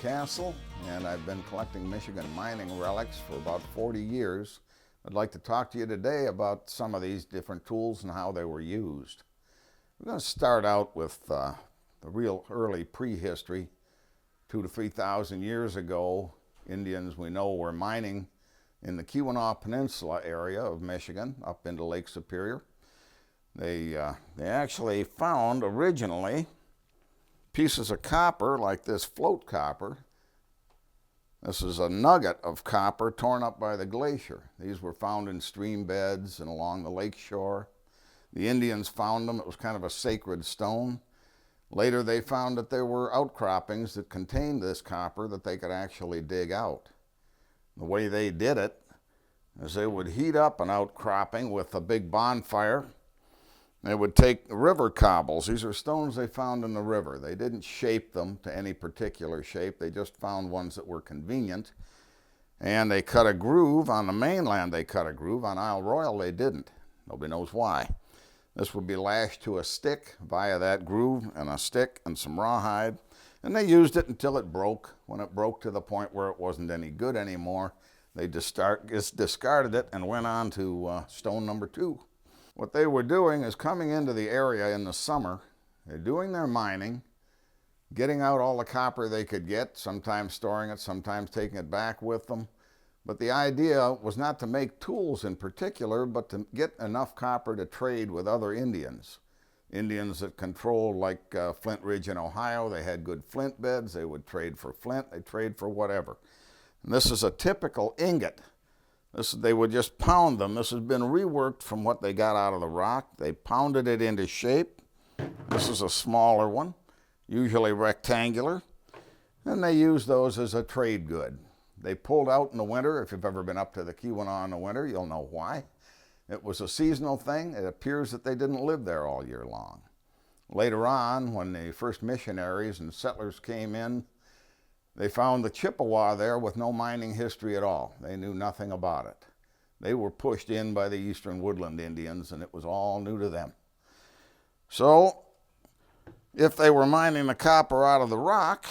Castle, and I've been collecting Michigan mining relics for about 40 years. I'd like to talk to you today about some of these different tools and how they were used. We're going to start out with the real early prehistory. 2,000 to 3,000 years ago, Indians we know were mining in the Keweenaw Peninsula area of Michigan up into Lake Superior. They actually found originally pieces of copper like this float copper. This is a nugget of copper torn up by the glacier. These were found in stream beds and along the lake shore. The Indians found them. It was kind of a sacred stone. Later they found that there were outcroppings that contained this copper that they could actually dig out. The way they did it is they would heat up an outcropping with a big bonfire. They would take river cobbles. These are stones they found in the river. They didn't shape them to any particular shape. They just found ones that were convenient. And they cut a groove. On the mainland they cut a groove. On Isle Royal they didn't. Nobody knows why. This would be lashed to a stick via that groove and a stick and some rawhide. And they used it until it broke. When it broke to the point where it wasn't any good anymore, they discarded it and went on to stone number 2. What they were doing is coming into the area in the summer. They're doing their mining, getting out all the copper they could get, sometimes storing it, sometimes taking it back with them. But the idea was not to make tools in particular, but to get enough copper to trade with other Indians. Indians that controlled like Flint Ridge in Ohio, they had good flint beds, they would trade for flint, they trade for whatever. And this is a typical ingot. They would just pound them. This has been reworked from what they got out of the rock. They pounded it into shape. This is a smaller one, usually rectangular, and they use those as a trade good. They pulled out in the winter. If you've ever been up to the Keweenaw in the winter, you'll know why. It was a seasonal thing. It appears that they didn't live there all year long. Later on, when the first missionaries and settlers came in, they found the Chippewa there with no mining history at all. They knew nothing about it. They were pushed in by the Eastern Woodland Indians, and it was all new to them. So, if they were mining the copper out of the rock,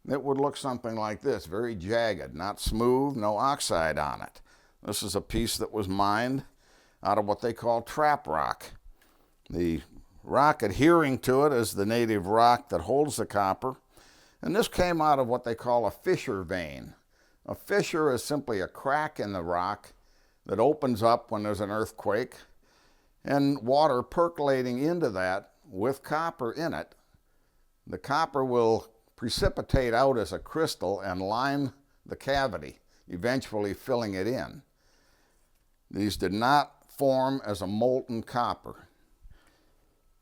it would look something like this, very jagged, not smooth, no oxide on it. This is a piece that was mined out of what they call trap rock. The rock adhering to it is the native rock that holds the copper. And this came out of what they call a fissure vein. A fissure is simply a crack in the rock that opens up when there's an earthquake, and water percolating into that with copper in it. The copper will precipitate out as a crystal and line the cavity, eventually filling it in. These did not form as a molten copper.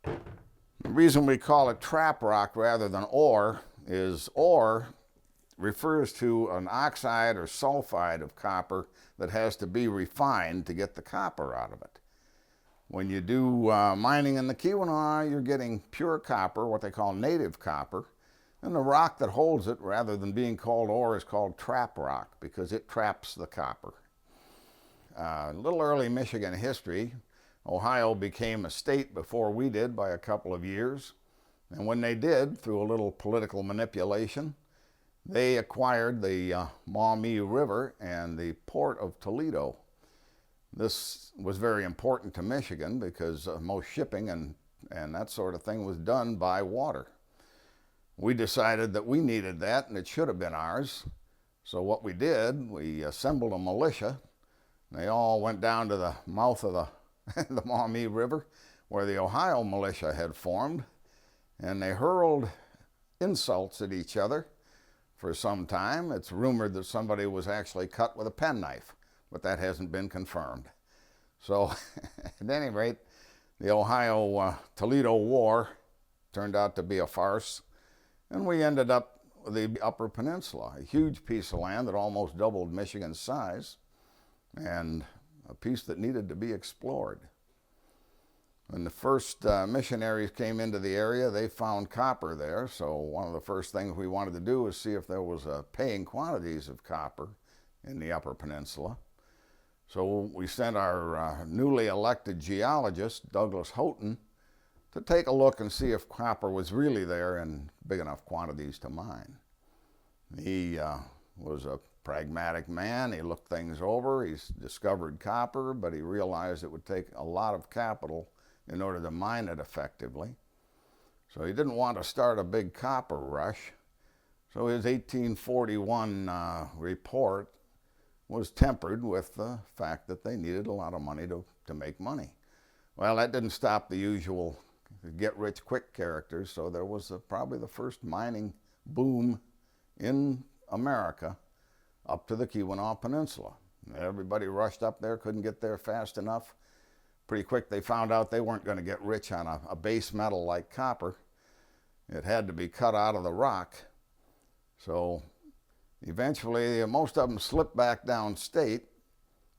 The reason we call it trap rock rather than ore is ore refers to an oxide or sulfide of copper that has to be refined to get the copper out of it. When you do mining in the Keweenaw, you're getting pure copper, what they call native copper, and the rock that holds it, rather than being called ore, is called trap rock because it traps the copper. A little early Michigan history, Ohio became a state before we did by a couple of years. And when they did, through a little political manipulation, they acquired the Maumee River and the port of Toledo. This was very important to Michigan because most shipping and that sort of thing was done by water. We decided that we needed that and it should have been ours. So what we did, we assembled a militia. They all went down to the mouth of the Maumee River where the Ohio militia had formed. And they hurled insults at each other for some time. It's rumored that somebody was actually cut with a penknife, but that hasn't been confirmed. So, at any rate, the Ohio-Toledo War turned out to be a farce, and we ended up with the Upper Peninsula, a huge piece of land that almost doubled Michigan's size, and a piece that needed to be explored. When the first missionaries came into the area, they found copper there, so one of the first things we wanted to do was see if there was paying quantities of copper in the Upper Peninsula. So we sent our newly elected geologist, Douglas Houghton, to take a look and see if copper was really there in big enough quantities to mine. He was a pragmatic man. He looked things over. He's discovered copper, but he realized it would take a lot of capital in order to mine it effectively. So he didn't want to start a big copper rush. So his 1841 report was tempered with the fact that they needed a lot of money to make money. Well, that didn't stop the usual get-rich-quick characters, so there was probably the first mining boom in America up to the Keweenaw Peninsula. Everybody rushed up there, couldn't get there fast enough. Pretty quick they found out they weren't going to get rich on a base metal like copper. It had to be cut out of the rock. So eventually most of them slipped back downstate,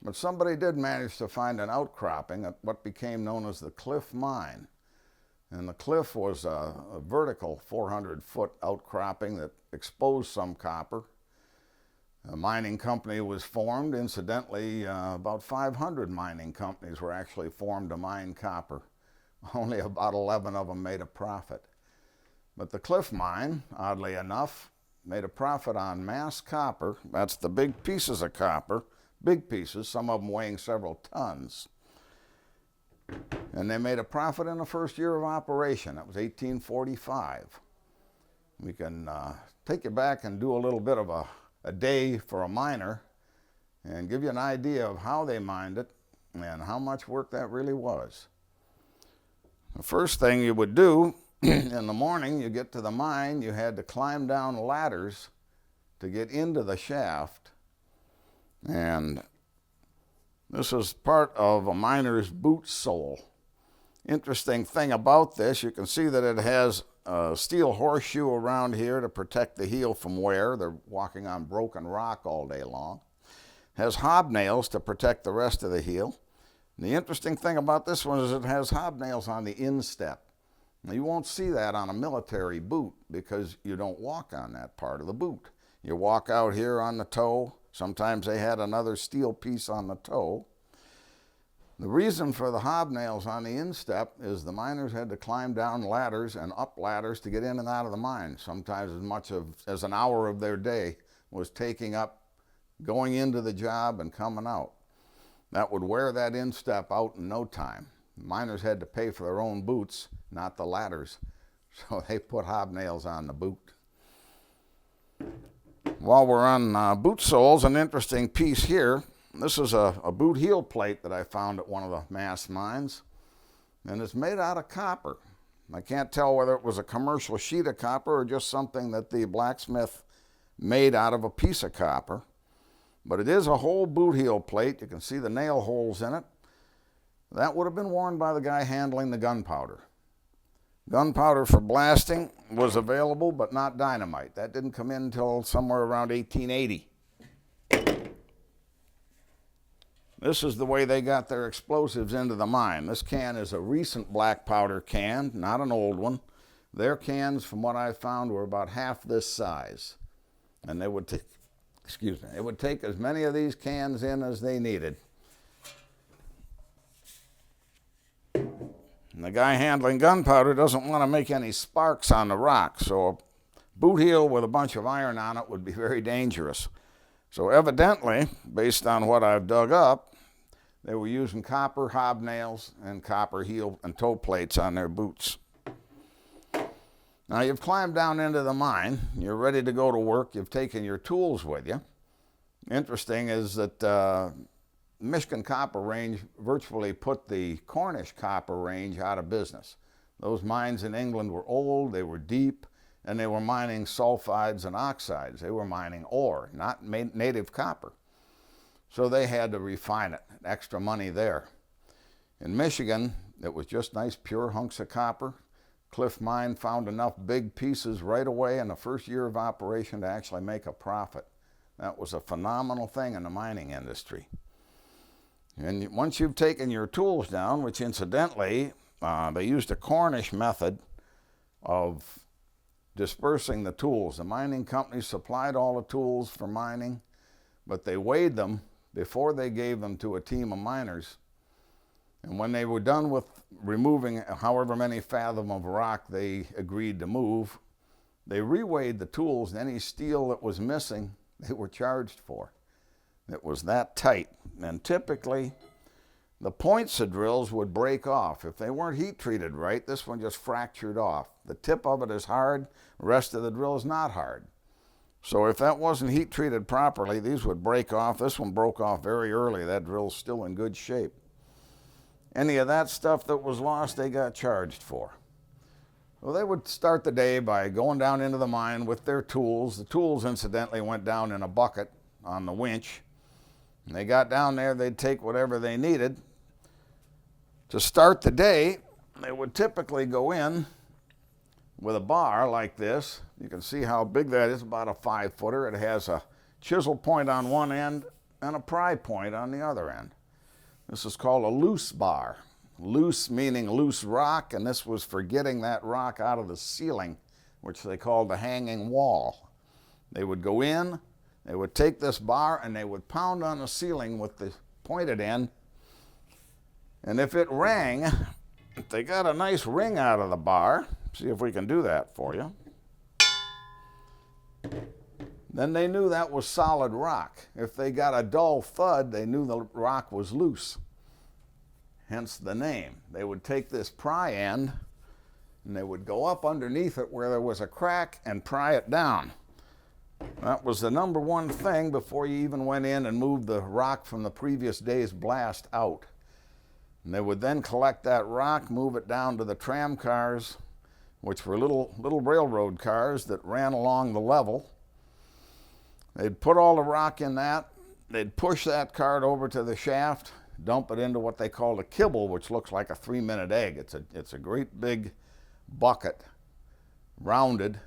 but somebody did manage to find an outcropping at what became known as the Cliff Mine. And the cliff was a vertical 400-foot outcropping that exposed some copper. A mining company was formed. Incidentally, about 500 mining companies were actually formed to mine copper. Only about 11 of them made a profit. But the Cliff Mine, oddly enough, made a profit on mass copper. That's the big pieces of copper, big pieces, some of them weighing several tons. And they made a profit in the first year of operation. That was 1845. We can take you back and do a little bit of a day for a miner and give you an idea of how they mined it and how much work that really was. The first thing you would do in the morning, you get to the mine, you had to climb down ladders to get into the shaft. And this is part of a miner's boot sole. Interesting thing about this, you can see that it has a steel horseshoe around here to protect the heel from wear. They're walking on broken rock all day long. It has hobnails to protect the rest of the heel. And the interesting thing about this one is it has hobnails on the instep. Now you won't see that on a military boot because you don't walk on that part of the boot. You walk out here on the toe. Sometimes they had another steel piece on the toe. The reason for the hobnails on the instep is the miners had to climb down ladders and up ladders to get in and out of the mine. Sometimes as much as an hour of their day was taking up going into the job and coming out. That would wear that instep out in no time. Miners had to pay for their own boots, not the ladders, so they put hobnails on the boot. While we're on boot soles, an interesting piece here. This is a boot heel plate that I found at one of the mass mines, and it's made out of copper. I can't tell whether it was a commercial sheet of copper or just something that the blacksmith made out of a piece of copper, but it is a whole boot heel plate. You can see the nail holes in it. That would have been worn by the guy handling the gunpowder. Gunpowder for blasting was available, but not dynamite. That didn't come in until somewhere around 1880. This is the way they got their explosives into the mine. This can is a recent black powder can, not an old one. Their cans, from what I found, were about half this size. And they would take as many of these cans in as they needed. And the guy handling gunpowder doesn't want to make any sparks on the rock, so a boot heel with a bunch of iron on it would be very dangerous. So evidently, based on what I've dug up, they were using copper hobnails and copper heel and toe plates on their boots. Now you've climbed down into the mine, you're ready to go to work, you've taken your tools with you. Interesting is that Michigan Copper Range virtually put the Cornish Copper Range out of business. Those mines in England were old, they were deep, and they were mining sulfides and oxides. They were mining ore, not native copper. So they had to refine it, extra money there. In Michigan, it was just nice pure hunks of copper. Cliff Mine found enough big pieces right away in the first year of operation to actually make a profit. That was a phenomenal thing in the mining industry. And once you've taken your tools down, which incidentally, they used a Cornish method of dispersing the tools. The mining companies supplied all the tools for mining, but they weighed them before they gave them to a team of miners. And when they were done with removing however many fathom of rock they agreed to move, they reweighed the tools, and any steel that was missing, they were charged for. It was that tight. And typically, the points of drills would break off. If they weren't heat treated right, this one just fractured off. The tip of it is hard, the rest of the drill is not hard. So if that wasn't heat treated properly, these would break off. This one broke off very early. That drill's still in good shape. Any of that stuff that was lost, they got charged for. Well, they would start the day by going down into the mine with their tools. The tools, incidentally, went down in a bucket on the winch. And they got down there, they'd take whatever they needed. To start the day, they would typically go in with a bar like this. You can see how big that is, about a 5-footer. It has a chisel point on one end and a pry point on the other end. This is called a loose bar. Loose meaning loose rock, and this was for getting that rock out of the ceiling, which they called the hanging wall. They would go in, they would take this bar, and they would pound on the ceiling with the pointed end. And if it rang, if they got a nice ring out of the bar, see if we can do that for you, then they knew that was solid rock. If they got a dull thud, they knew the rock was loose. Hence the name. They would take this pry end and they would go up underneath it where there was a crack and pry it down. That was the number one thing before you even went in and moved the rock from the previous day's blast out. And they would then collect that rock, move it down to the tram cars, which were little railroad cars that ran along the level. They'd put all the rock in that. They'd push that cart over to the shaft, dump it into what they called a kibble, which looks like a 3-minute egg. It's a great big bucket, rounded,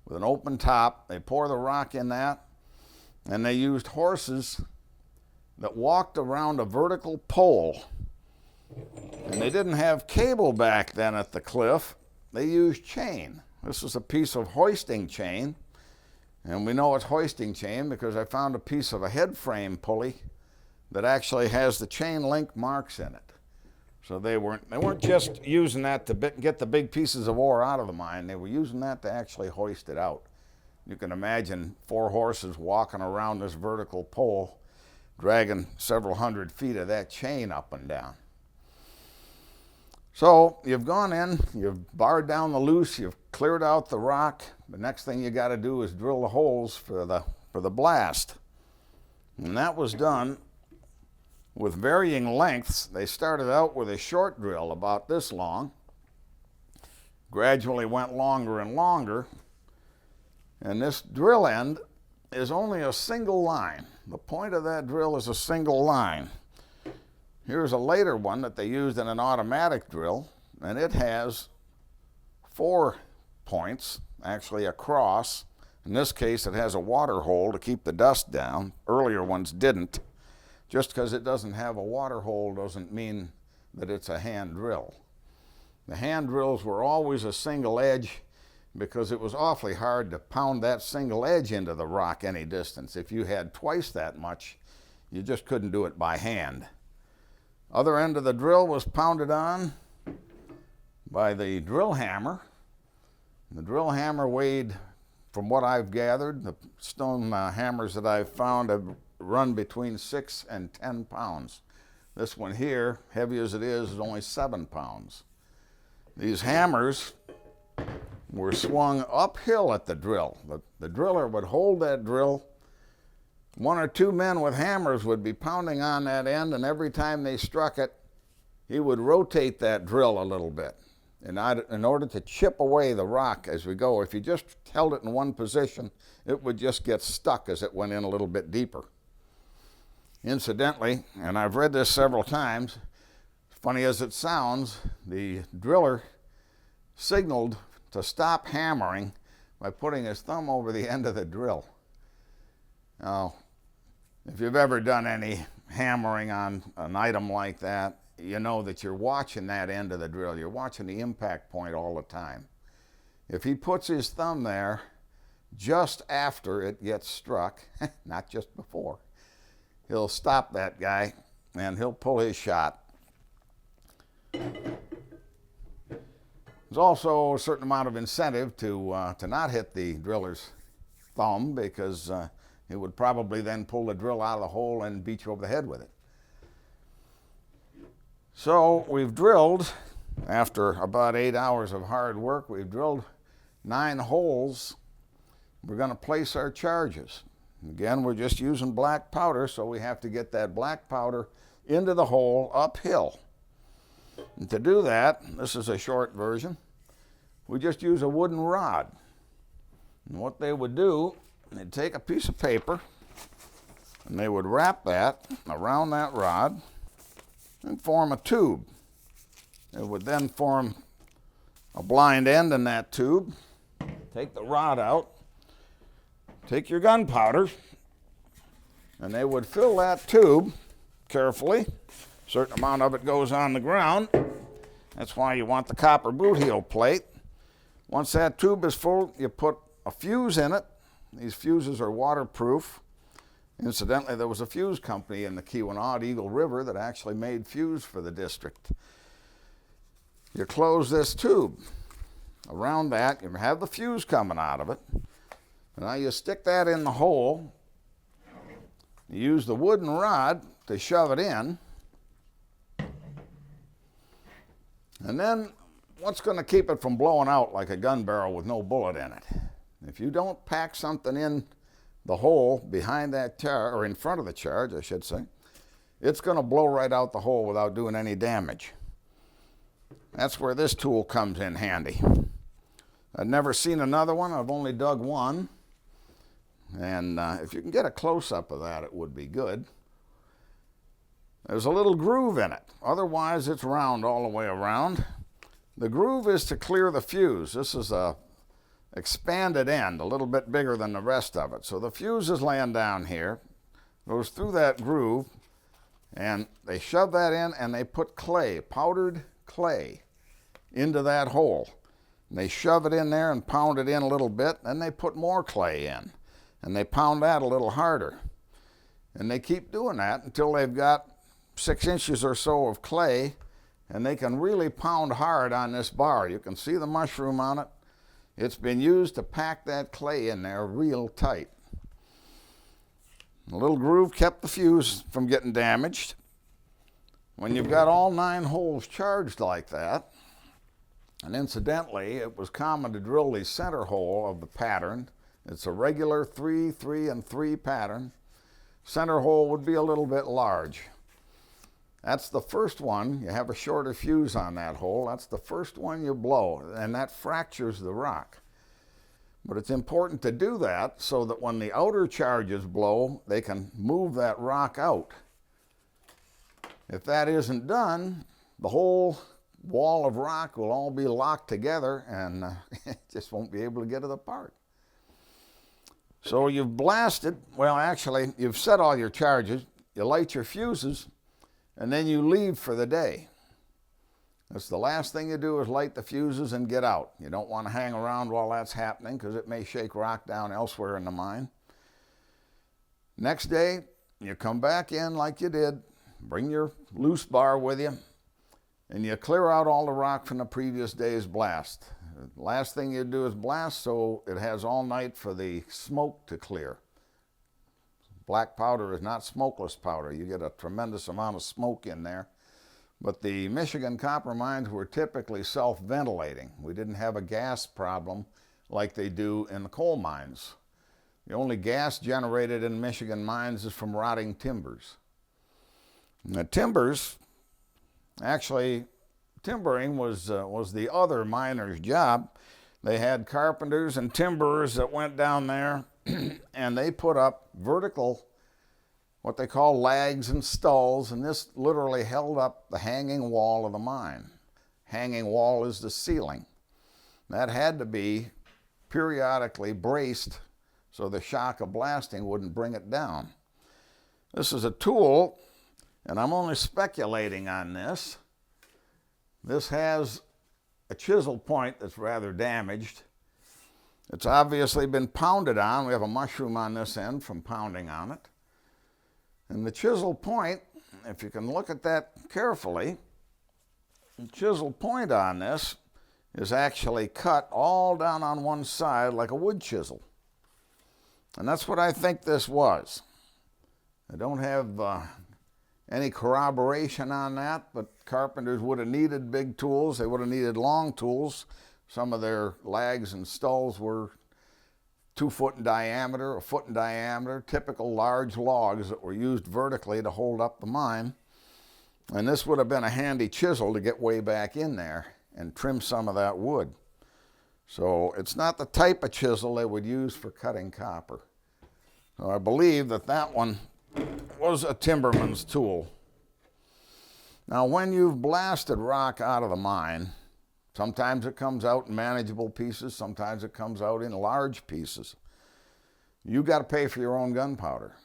with an open top. They pour the rock in that, and they used horses that walked around a vertical pole. And they didn't have cable back then at the cliff. They used chain. This is a piece of hoisting chain, and we know it's hoisting chain because I found a piece of a head frame pulley that actually has the chain link marks in it. So they weren't just using that to get the big pieces of ore out of the mine. They were using that to actually hoist it out. You can imagine 4 horses walking around this vertical pole, dragging several hundred feet of that chain up and down. So you've gone in, you've barred down the loose, you've cleared out the rock. The next thing you got to do is drill the holes for the blast. And that was done with varying lengths. They started out with a short drill about this long, gradually went longer and longer, and this drill end is only a single line. The point of that drill is a single line. Here's a later one that they used in an automatic drill, and it has 4 points, actually across. In this case, it has a water hole to keep the dust down. Earlier ones didn't. Just because it doesn't have a water hole doesn't mean that it's a hand drill. The hand drills were always a single edge because it was awfully hard to pound that single edge into the rock any distance. If you had twice that much, you just couldn't do it by hand. Other end of the drill was pounded on by the drill hammer. The drill hammer weighed, from what I've gathered, the stone hammers that I've found have run between 6 and 10 pounds. This one here, heavy as it is only 7 pounds. These hammers were swung uphill at the drill. The driller would hold that drill. 1 or 2 men with hammers would be pounding on that end, and every time they struck it, he would rotate that drill a little bit in order to chip away the rock as we go. If you just held it in one position, it would just get stuck as it went in a little bit deeper. Incidentally, and I've read this several times, funny as it sounds, the driller signaled to stop hammering by putting his thumb over the end of the drill. Now, if you've ever done any hammering on an item like that, you know that you're watching that end of the drill. You're watching the impact point all the time. If he puts his thumb there just after it gets struck, not just before, he'll stop that guy and he'll pull his shot. There's also a certain amount of incentive to not hit the driller's thumb, because it would probably then pull the drill out of the hole and beat you over the head with it. So we've drilled, after about 8 hours of hard work, we've drilled 9 holes. We're going to place our charges. Again, we're just using black powder, so we have to get that black powder into the hole uphill. And to do that, this is a short version, we just use a wooden rod. And what they would do, they'd take a piece of paper and they would wrap that around that rod and form a tube. It would then form a blind end in that tube. Take the rod out, take your gunpowder, and they would fill that tube carefully. A certain amount of it goes on the ground. That's why you want the copper boot heel plate. Once that tube is full, you put a fuse in it. These fuses are waterproof. Incidentally, there was a fuse company in the Keweenaw, Eagle River, that actually made fuse for the district. You close this tube. Around that, you have the fuse coming out of it. Now you stick that in the hole. You use the wooden rod to shove it in. And then what's going to keep it from blowing out like a gun barrel with no bullet in it? If you don't pack something in the hole behind that charge, or in front of the charge, I should say, it's going to blow right out the hole without doing any damage. That's where this tool comes in handy. I've never seen another one. I've only dug one. And if you can get a close-up of that, it would be good. There's a little groove in it. Otherwise, it's round all the way around. The groove is to clear the fuse. This is a expanded end, a little bit bigger than the rest of it. So the fuse is laying down here, goes through that groove, and they shove that in and they put clay, powdered clay, into that hole. And they shove it in there and pound it in a little bit, then they put more clay in, and they pound that a little harder. And they keep doing that until they've got 6 inches or so of clay, and they can really pound hard on this bar. You can see the mushroom on it. It's been used to pack that clay in there real tight. The little groove kept the fuse from getting damaged. When you've got all 9 holes charged like that, and incidentally, it was common to drill the center hole of the pattern. It's a regular 3, 3, and 3 pattern. Center hole would be a little bit large. That's the first one. You have a shorter fuse on that hole. That's the first one you blow, and that fractures the rock. But it's important to do that so that when the outer charges blow, they can move that rock out. If that isn't done, the whole wall of rock will all be locked together, and it just won't be able to get it apart. So you've blasted, well, actually, you've set all your charges, you light your fuses, and then you leave for the day. That's the last thing you do, is light the fuses and get out. You don't want to hang around while that's happening, because it may shake rock down elsewhere in the mine. Next day, you come back in like you did, bring your loose bar with you, and you clear out all the rock from the previous day's blast. The last thing you do is blast so it has all night for the smoke to clear. Black powder is not smokeless powder. You get a tremendous amount of smoke in there. But the Michigan copper mines were typically self-ventilating. We didn't have a gas problem like they do in the coal mines. The only gas generated in Michigan mines is from rotting timbers. And the timbers, actually, timbering was the other miner's job. They had carpenters and timberers that went down there and they put up vertical, what they call lags and stalls, and this literally held up the hanging wall of the mine. Hanging wall is the ceiling. That had to be periodically braced so the shock of blasting wouldn't bring it down. This is a tool, and I'm only speculating on this. This has a chisel point that's rather damaged. It's obviously been pounded on. We have a mushroom on this end from pounding on it. And the chisel point, if you can look at that carefully, the chisel point on this is actually cut all down on one side like a wood chisel. And that's what I think this was. I don't have any corroboration on that, but carpenters would have needed big tools. They would have needed long tools. Some of their lags and stalls were 2 foot in diameter, 1 foot in diameter, typical large logs that were used vertically to hold up the mine. And this would have been a handy chisel to get way back in there and trim some of that wood. So it's not the type of chisel they would use for cutting copper. So I believe that that one was a timberman's tool. Now when you've blasted rock out of the mine, sometimes it comes out in manageable pieces, sometimes it comes out in large pieces. You got to pay for your own gunpowder.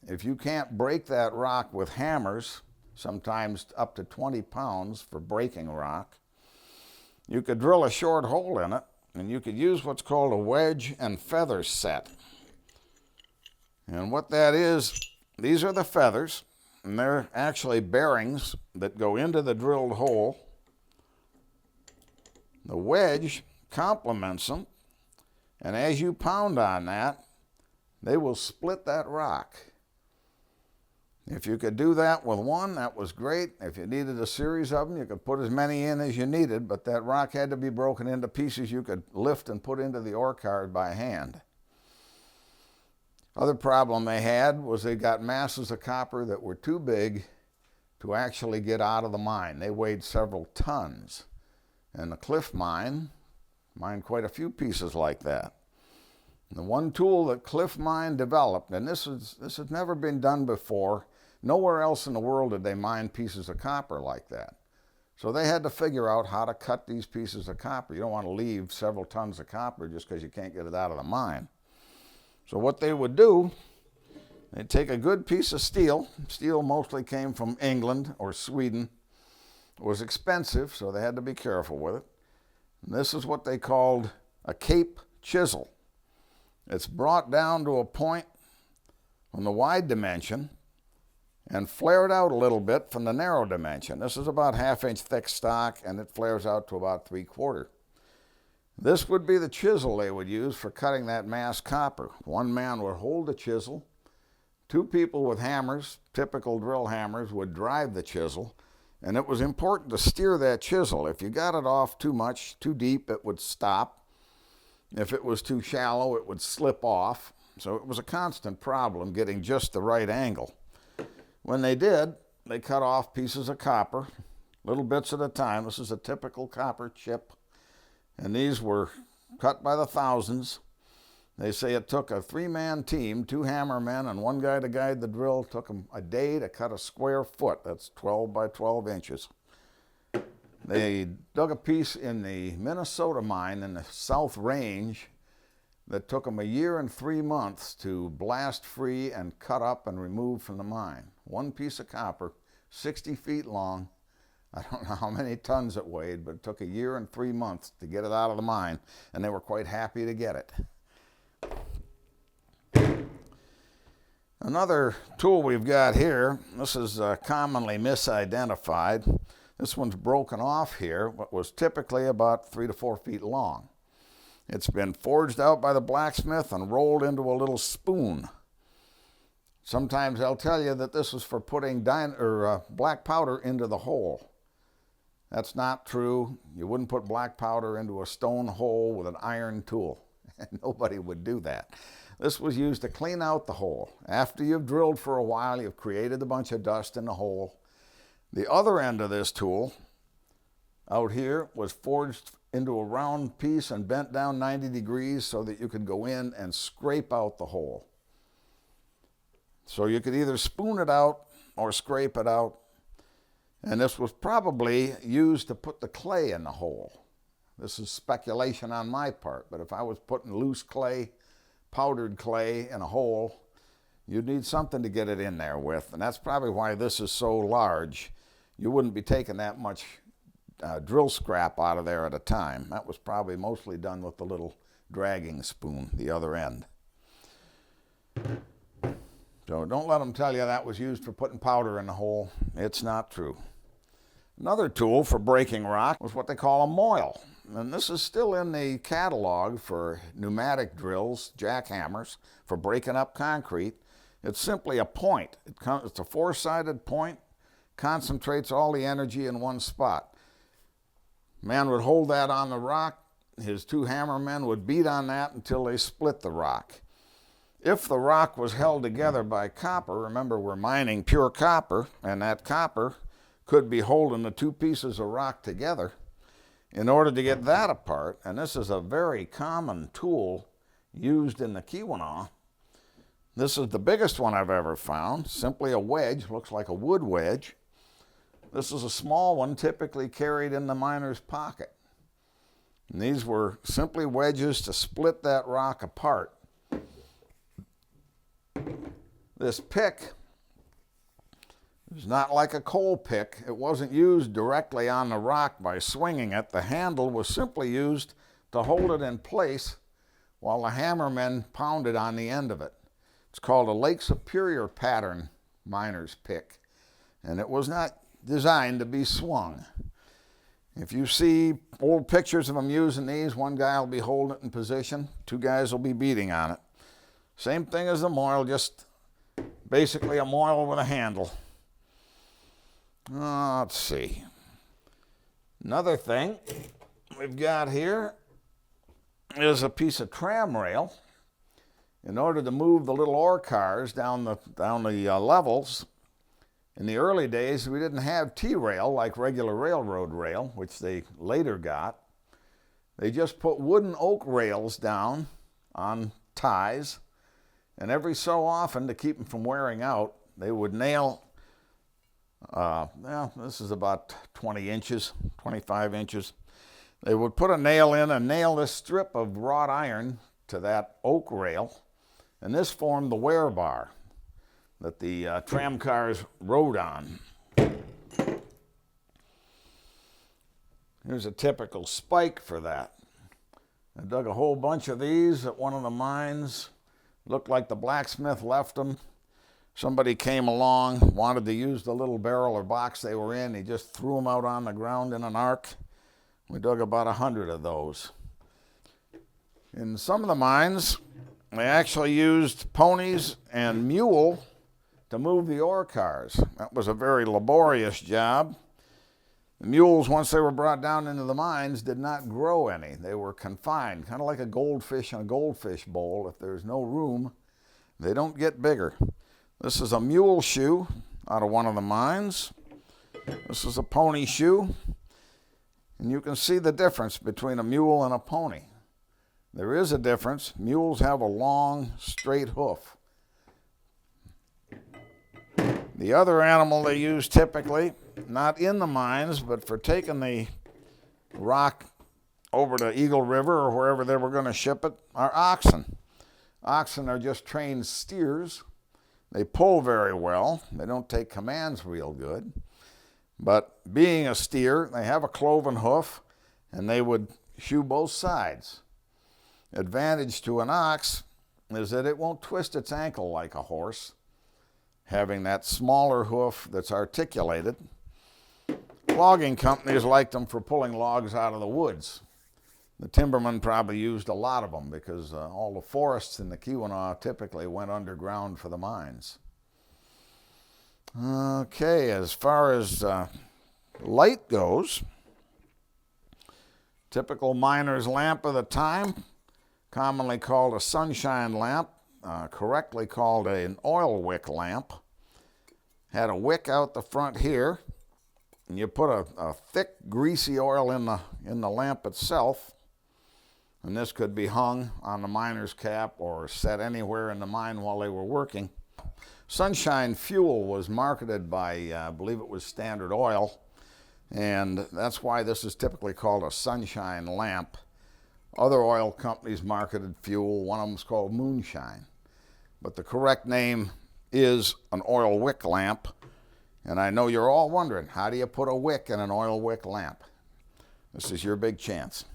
If you can't break that rock with hammers, sometimes up to 20 pounds for breaking rock, you could drill a short hole in it, and you could use what's called a wedge and feather set. And what that is, these are the feathers, and they're actually bearings that go into the drilled hole. The wedge complements them, and as you pound on that, they will split that rock. If you could do that with one, that was great. If you needed a series of them, you could put as many in as you needed, but that rock had to be broken into pieces you could lift and put into the ore cart by hand. Other problem they had was they got masses of copper that were too big to actually get out of the mine. They weighed several tons. And the Cliff mine mined quite a few pieces like that. The one tool that Cliff Mine developed, and this has never been done before, nowhere else in the world did they mine pieces of copper like that. So they had to figure out how to cut these pieces of copper. You don't want to leave several tons of copper just because you can't get it out of the mine. So what they would do, they'd take a good piece of steel. Steel mostly came from England or Sweden. It was expensive, so they had to be careful with it. And this is what they called a Cape chisel. It's brought down to a point from the wide dimension and flared out a little bit from the narrow dimension. This is about 1/2 inch thick stock, and it flares out to about 3/4. This would be the chisel they would use for cutting that mass copper. One man would hold the chisel. 2 people with hammers, typical drill hammers, would drive the chisel. And it was important to steer that chisel. If you got it off too much, too deep, it would stop. If it was too shallow, it would slip off. So it was a constant problem getting just the right angle. When they did, they cut off pieces of copper, little bits at a time. This is a typical copper chip. And these were cut by the thousands. They say it took a 3-man team, 2 hammermen and 1 guy to guide the drill. It took them a day to cut a square foot. That's 12 by 12 inches. They dug a piece in the Minnesota mine in the South Range that took them 1 year and 3 months to blast free and cut up and remove from the mine. 1 piece of copper, 60 feet long. I don't know how many tons it weighed, but it took 1 year and 3 months to get it out of the mine, and they were quite happy to get it. Another tool we've got here, this is commonly misidentified. This one's broken off here, what was typically about 3 to 4 feet long. It's been forged out by the blacksmith and rolled into a little spoon. Sometimes they'll tell you that this is for putting black powder into the hole. That's not true. You wouldn't put black powder into a stone hole with an iron tool. Nobody would do that. This was used to clean out the hole. After you've drilled for a while, you've created a bunch of dust in the hole. The other end of this tool, out here, was forged into a round piece and bent down 90 degrees so that you could go in and scrape out the hole. So you could either spoon it out or scrape it out. And this was probably used to put the clay in the hole. This is speculation on my part, but if I was putting loose clay, powdered clay in a hole, you'd need something to get it in there with, and that's probably why this is so large. You wouldn't be taking that much drill scrap out of there at a time. That was probably mostly done with the little dragging spoon, the other end. So don't let them tell you that was used for putting powder in the hole. It's not true. Another tool for breaking rock was what they call a moil. and this is still in the catalog for pneumatic drills, jackhammers, for breaking up concrete. It's simply a point. It's a four-sided point, concentrates all the energy in one spot. Man would hold that on the rock. His two hammermen would beat on that until they split the rock. If the rock was held together by copper, remember we're mining pure copper, and that copper could be holding the two pieces of rock together. In order to get that apart, and this is a very common tool used in the Keweenaw. This is the biggest one I've ever found, simply a wedge, looks like a wood wedge. This is a small one typically carried in the miner's pocket. And these were simply wedges to split that rock apart. This pick is not like a coal pick. It wasn't used directly on the rock by swinging it. The handle was simply used to hold it in place while the hammermen pounded on the end of it. It's called a Lake Superior pattern miner's pick, and it was not designed to be swung. If you see old pictures of them using these, one guy will be holding it in position, two guys will be beating on it. Same thing as the moil, just basically a moil with a handle. Let's see. Another thing we've got here is a piece of tram rail. In order to move the little ore cars down the levels, in the early days we didn't have T-rail like regular railroad rail, which they later got. They just put wooden oak rails down on ties, and every so often, to keep them from wearing out, they would nail, this is about 20 inches, 25 inches. They would put a nail in and nail this strip of wrought iron to that oak rail, and this formed the wear bar that the tram cars rode on. Here's a typical spike for that. I dug a whole bunch of these at one of the mines. Looked like the blacksmith left them. Somebody came along, wanted to use the little barrel or box they were in. He just threw them out on the ground in an arc. We dug about 100 of those. In some of the mines, they actually used ponies and mule to move the ore cars. That was a very laborious job. The mules, once they were brought down into the mines, did not grow any. They were confined, kind of like a goldfish in a goldfish bowl. If there's no room, they don't get bigger. This is a mule shoe out of one of the mines. This is a pony shoe. And you can see the difference between a mule and a pony. There is a difference. Mules have a long, straight hoof. The other animal they use typically, not in the mines, but for taking the rock over to Eagle River or wherever they were going to ship it, are oxen. Oxen are just trained steers. They pull very well. They don't take commands real good. But being a steer, they have a cloven hoof, and they would shoe both sides. Advantage to an ox is that it won't twist its ankle like a horse, having that smaller hoof that's articulated. Logging companies liked them for pulling logs out of the woods. The timbermen probably used a lot of them because all the forests in the Keweenaw typically went underground for the mines. Okay, as far as light goes, typical miner's lamp of the time, commonly called a sunshine lamp, correctly called an oil wick lamp. Had a wick out the front here, and you put a thick, greasy oil in the lamp itself, and this could be hung on the miner's cap or set anywhere in the mine while they were working. Sunshine fuel was marketed by, I believe it was Standard Oil, and that's why this is typically called a sunshine lamp. Other oil companies marketed fuel. One of them is called moonshine. But the correct name is an oil wick lamp. And I know you're all wondering, how do you put a wick in an oil wick lamp? This is your big chance.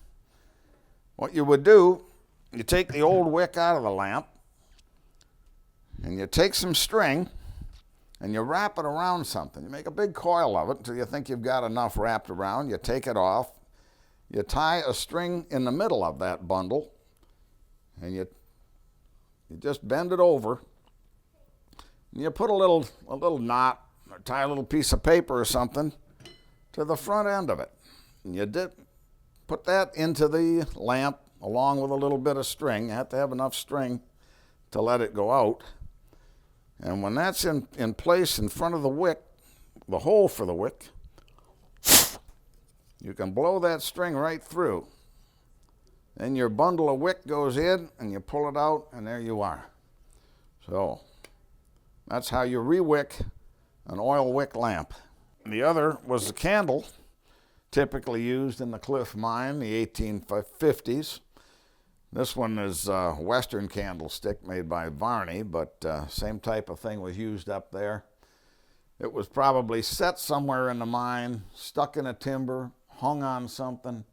What you would do, you take the old wick out of the lamp, and you take some string, and you wrap it around something. You make a big coil of it until you think you've got enough wrapped around. You take it off, You tie a string in the middle of that bundle, and you just bend it over, and you put a little knot, or tie a little piece of paper or something to the front end of it. And you put that into the lamp along with a little bit of string. You have to have enough string to let it go out. And when that's in place in front of the wick, the hole for the wick, you can blow that string right through. Then your bundle of wick goes in, and you pull it out, and there you are. So that's how you re-wick an oil wick lamp. The other was the candle, typically used in the Cliff Mine, the 1850s. This one is a Western candlestick made by Varney, but same type of thing was used up there. It was probably set somewhere in the mine, stuck in a timber, hung on something,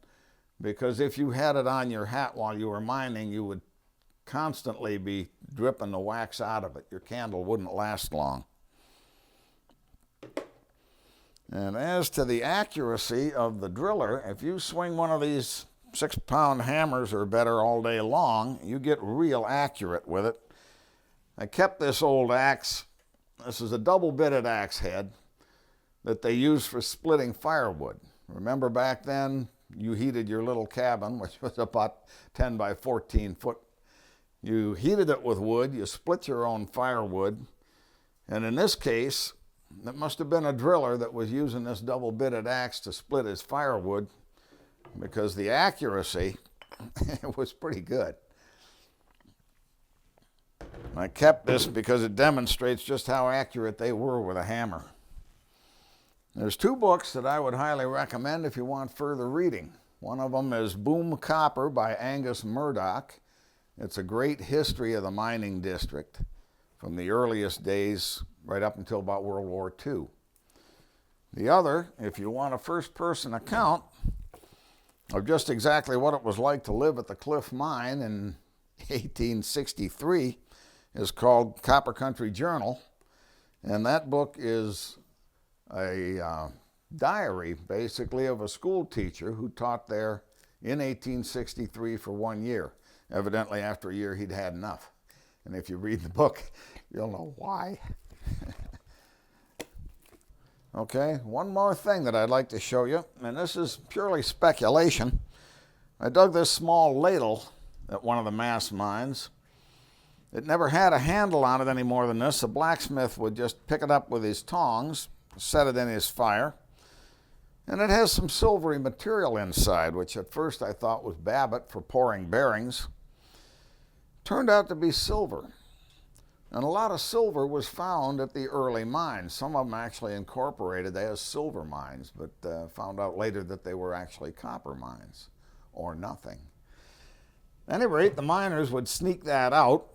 because if you had it on your hat while you were mining, you would constantly be dripping the wax out of it. Your candle wouldn't last long. And as to the accuracy of the driller, if you swing one of these 6-pound hammers or better all day long, you get real accurate with it. I kept this old axe. This is a double-bitted axe head that they used for splitting firewood. Remember back then, you heated your little cabin, which was about 10 by 14 foot. You heated it with wood, you split your own firewood, and in this case, it must have been a driller that was using this double-bitted axe to split his firewood, because the accuracy was pretty good. I kept this because it demonstrates just how accurate they were with a hammer. There's 2 books that I would highly recommend if you want further reading. One of them is Boom Copper by Angus Murdoch. It's a great history of the mining district from the earliest days right up until about World War II. The other, if you want a first-person account of just exactly what it was like to live at the Cliff Mine in 1863, is called Copper Country Journal. And that book is a diary, basically, of a school teacher who taught there in 1863 for 1 year. Evidently, after a year, he'd had enough. And if you read the book, you'll know why. Okay, one more thing that I'd like to show you, and this is purely speculation. I dug this small ladle at one of the Mass mines. It never had a handle on it any more than this. The blacksmith would just pick it up with his tongs, set it in his fire, and it has some silvery material inside, which at first I thought was babbitt for pouring bearings. Turned out to be silver. And a lot of silver was found at the early mines. Some of them actually incorporated as silver mines, but found out later that they were actually copper mines, or nothing. At any rate, the miners would sneak that out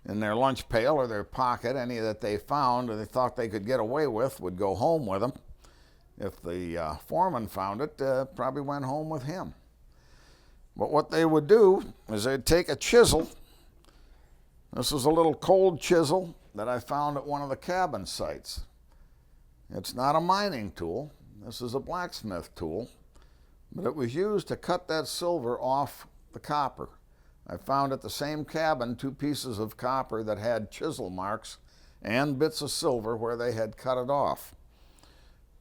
in their lunch pail or their pocket. Any that they found or they thought they could get away with would go home with them. If the foreman found it, probably went home with him. But what they would do is they'd take a chisel. This is a little cold chisel that I found at one of the cabin sites. It's not a mining tool. This is a blacksmith tool, but it was used to cut that silver off the copper. I found at the same cabin 2 pieces of copper that had chisel marks and bits of silver where they had cut it off.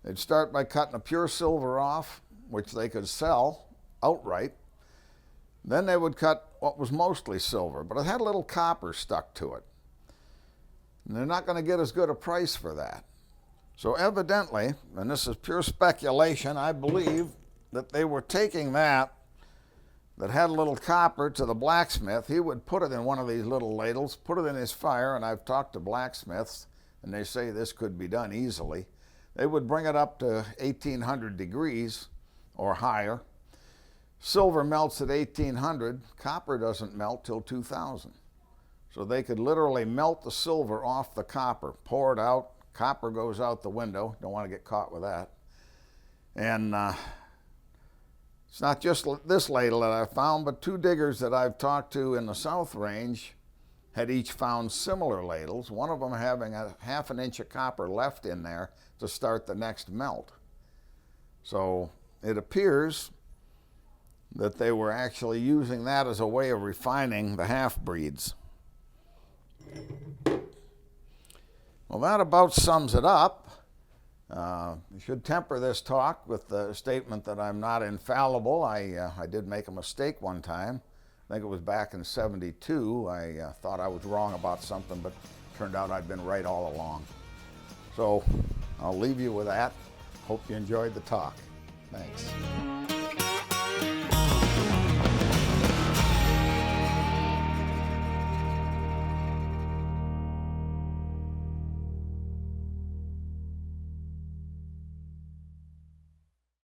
They'd start by cutting the pure silver off, which they could sell outright. Then they would cut what was mostly silver, but it had a little copper stuck to it. And they're not going to get as good a price for that. So evidently, and this is pure speculation, I believe that they were taking that had a little copper to the blacksmith. He would put it in one of these little ladles, put it in his fire, and I've talked to blacksmiths, and they say this could be done easily. They would bring it up to 1800 degrees or higher. Silver melts at 1800, copper doesn't melt till 2000. So they could literally melt the silver off the copper, pour it out, copper goes out the window, don't want to get caught with that. And it's not just this ladle that I found, but 2 diggers that I've talked to in the South Range had each found similar ladles, one of them having a ½ an inch of copper left in there to start the next melt. So it appears that they were actually using that as a way of refining the half-breeds. Well, that about sums it up. You should temper this talk with the statement that I'm not infallible. I did make a mistake one time. I think it was back in '72. I thought I was wrong about something, but turned out I'd been right all along. So I'll leave you with that. Hope you enjoyed the talk. Thanks.